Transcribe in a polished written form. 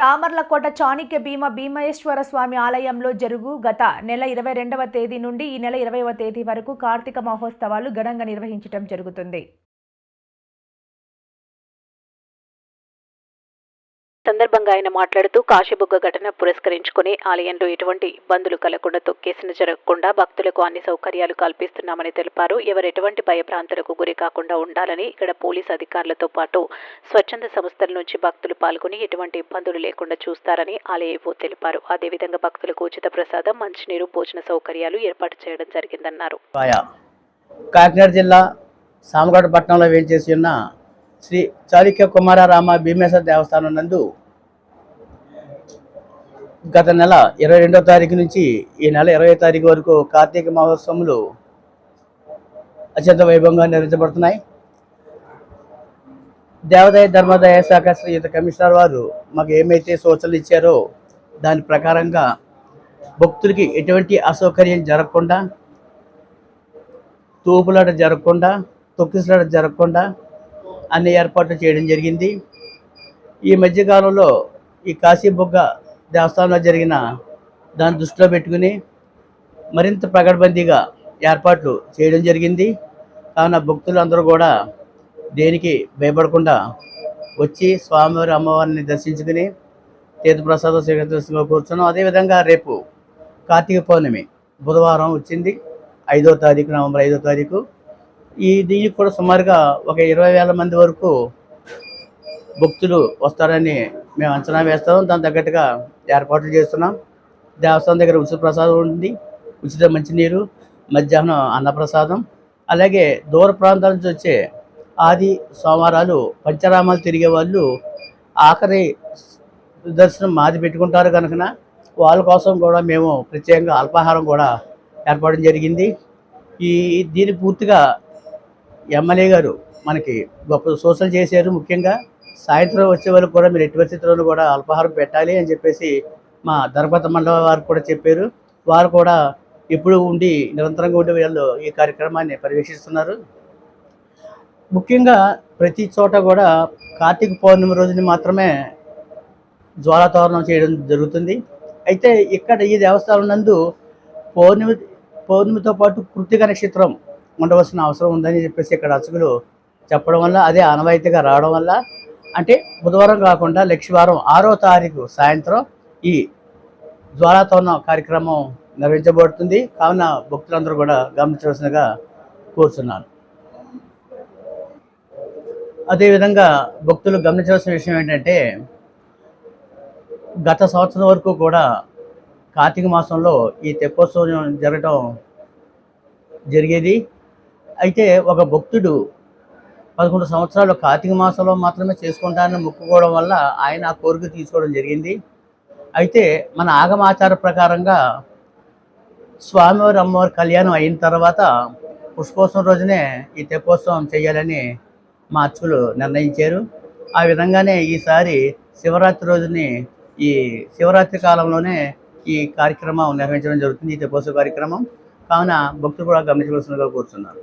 తామర్లకోట చాణిక్య భీమేశ్వర స్వామి ఆలయంలో జరుగు గత నెల 22వ తేదీ నుండి ఈ నెల 20వ తేదీ వరకు కార్తీక మహోత్సవాలు ఘనంగా నిర్వహించడం జరుగుతుంది. సందర్భంగా ఆయన మాట్లాడుతూ కాశీబుగ్గ ఘటన పురస్కరించుకుని ఆలయంలో ఎటువంటి ఇబ్బందులు కలగకుండా తొక్కేసిన జరగకుండా భక్తులకు అన్ని సౌకర్యాలు కల్పిస్తున్నామని తెలిపారు. ఎవరు ఎటువంటి భయభ్రాంతులకు గురి కాకుండా ఉండాలని ఇక్కడ పోలీస్ అధికారులతో పాటు స్వచ్ఛంద సంస్థల నుంచి భక్తులు పాల్గొని ఎటువంటి ఇబ్బందులు లేకుండా చూస్తారని ఆలయ ఈవో తెలిపారు. అదేవిధంగా భక్తులకు ఉచిత ప్రసాదం, మంచినీరు, భోజన సౌకర్యాలు ఏర్పాటు చేయడం జరిగిందన్నారు. కాకినాడ జిల్లా సామగడ పట్టణంలో వేంచేసి ఉన్న శ్రీ చాళుక్య కుమారరామ భీమేశ్వర దేవస్థానం నందు గత నెల 22వ తారీఖు నుంచి ఈ నెల 20వ తారీఖు వరకు కార్తీక మహోత్సవములు అత్యంత వైభవంగా నిర్వహించబడుతున్నాయి. దేవాదాయ ధర్మాదాయ శాఖ శ్రీయుత కమిషనర్ వారు మాకు ఏమైతే సూచనలు ఇచ్చారో దాని ప్రకారంగా భక్తులకి ఎటువంటి అసౌకర్యం జరగకుండా, తూపులాట జరగకుండా, తొక్కిసలాట జరగకుండా అన్ని ఏర్పాట్లు చేయడం జరిగింది. ఈ మధ్యకాలంలో ఈ కాశీబుగ్గ దేవస్థానంలో జరిగిన దాన్ని దృష్టిలో పెట్టుకుని మరింత పకడ్బందీగా ఏర్పాట్లు చేయడం జరిగింది. కావున భక్తులందరూ కూడా దేనికి భయపడకుండా వచ్చి స్వామివారి అమ్మవారిని దర్శించుకుని తీర్థప్రసాదం స్వీకరించగా కూర్చున్నాం. అదేవిధంగా రేపు కార్తీక పౌర్ణమి బుధవారం వచ్చింది, 5వ తారీఖు, నవంబర్ 5వ తారీఖు. దీనికి కూడా సుమారుగా ఒక 20,000 మంది వరకు భక్తులు వస్తారని మేము అంచనా వేస్తాం. దాని తగ్గట్టుగా ఏర్పాట్లు చేస్తున్నాం. దేవస్థానం దగ్గర ఉచిత ప్రసాదం ఉంది, ఉచిత మంచినీరు, మధ్యాహ్నం అన్నప్రసాదం. అలాగే దూర ప్రాంతాల నుంచి వచ్చే ఆది సోమవారాలు పంచరామాలు తిరిగే వాళ్ళు ఆఖరి దర్శనం మాది పెట్టుకుంటారు కనుక వాళ్ళ కోసం కూడా మేము ప్రత్యేకంగా అల్పాహారం కూడా ఏర్పడడం జరిగింది. దీని పూర్తిగా ఎమ్మెల్యే గారు మనకి గొప్ప సూచనలు చేశారు. ముఖ్యంగా సాయంత్రం వచ్చే వాళ్ళకి కూడా మీరు ఎట్టి పరిస్థితుల్లోనూ కూడా అల్పాహారం పెట్టాలి అని చెప్పేసి మా ధర్మపత మండలం వారు కూడా చెప్పారు. వారు కూడా ఎప్పుడు ఉండి నిరంతరంగా ఉండి వీళ్ళు ఈ కార్యక్రమాన్ని పర్యవేక్షిస్తున్నారు. ముఖ్యంగా ప్రతి చోట కూడా కార్తీక పౌర్ణమి రోజుని మాత్రమే జ్వాలాతోరణం చేయడం జరుగుతుంది. అయితే ఇక్కడ ఈ దేవస్థానం నందు పౌర్ణమితో పాటు కృత్తిక నక్షత్రం ఉండవలసిన అవసరం ఉందని చెప్పేసి ఇక్కడ అర్చకులు చెప్పడం వల్ల, అదే ఆనవాయితీగా రావడం వల్ల, అంటే బుధవారం కాకుండా లక్షవారం 6వ తారీఖు సాయంత్రం ఈ జ్వాలాతోరణం కార్యక్రమం నిర్వహించబడుతుంది. కావున భక్తులందరూ కూడా గమనించవలసిందిగా కోరుతున్నాను. అదేవిధంగా భక్తులు గమనించవలసిన విషయం ఏంటంటే, గత సంవత్సరం వరకు కూడా కార్తీక మాసంలో ఈ తెప్పోత్సవం జరగటం జరిగేది. అయితే ఒక భక్తుడు 11 సంవత్సరాలు కార్తీక మాసంలో మాత్రమే చేసుకుంటానని మొక్కుకోవడం వల్ల ఆయన ఆ కోరిక తీసుకోవడం జరిగింది. అయితే మన ఆగమాచార ప్రకారంగా స్వామివారి అమ్మవారి కళ్యాణం అయిన తర్వాత పుష్పోత్సవం రోజునే ఈ తెప్పోత్సవం చేయాలని మా అర్చకులు నిర్ణయించారు. ఆ విధంగానే ఈసారి శివరాత్రి రోజుని, ఈ శివరాత్రి కాలంలోనే ఈ కార్యక్రమం నిర్వహించడం జరుగుతుంది, ఈ తెప్పోత్సవ కార్యక్రమం. కావున భక్తులు కూడా గమనించవలసిందిగా కోరుతున్నారు.